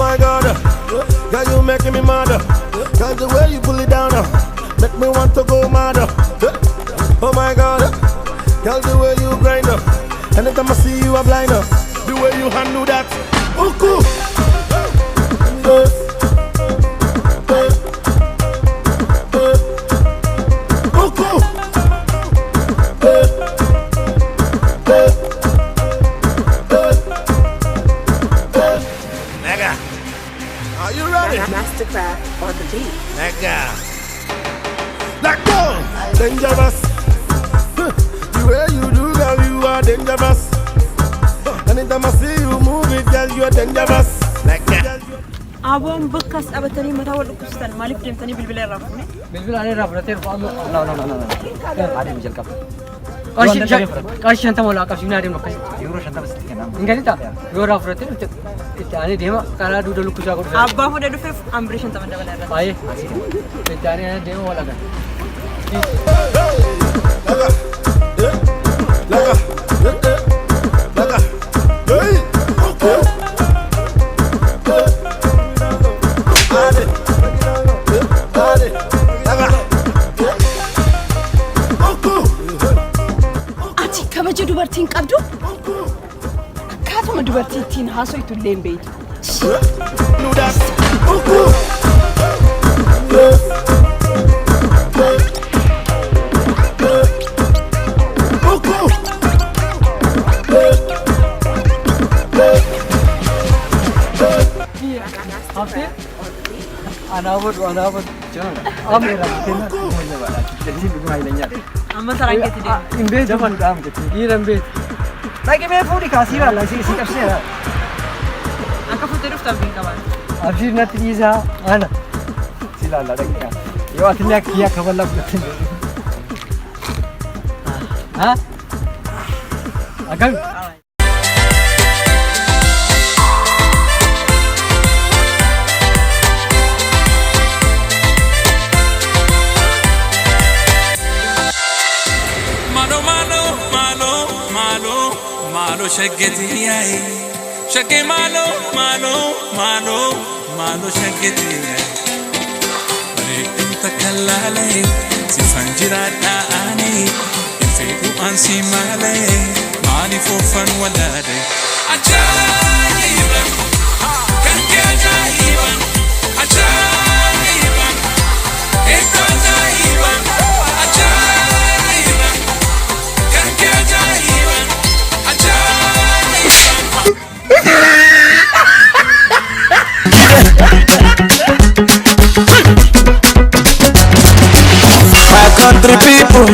my God, girl, you making me mad. Girl, the way you pull it down, make me want to go mad. Oh my God, girl, the way you grind. Anytime I see you, I'm blind. The way you handle that, oh cool. Are you ready? Mastercraft on the beat. Let go! Dangerous. The way you do, girl, you are dangerous. Anytime I see you move it, girl, you are dangerous. Abon bukas abatani mata wal kustan malik demtani bilbil rafuni. بالبل عليه رافرة ترفع لا لا لا لا لا عادي مجال كف قارش أنت مولا قارش بنادم نقش يوروش أنت بس كنا إنقلي تا يورا رافرة تر تاني ديما كلا دودو لو كوشا كورس Abba hu dedu fef ambrish anta manda bala. أيه تاني أنا ديما ولا كان Kabaja dubartiin qabdu akkaatuma dubartittiin haasoytu illee hin beektu. أنا أبغى جان أمير أنا كنا ولا تجلسين بقول هاي لنيا Amma sarang geti de. إن بيت جمان كام كتير يرم بيت لكن ما فوري كاسيرا لا سي كبسة Akka futeru ftabin kaban. أبشر نتيجة أنا سيلا لا دقيقة يو أتليا كيا كبلا بتن ها أكمل Malo shageti ay shage malo shageti ay re inta kallale si fanjira daani infedu ansi male mani fofan walade ajaiban kan ke ajaiban ajaiban eko ajaiban ajaiban kan ke ajaiban My country people,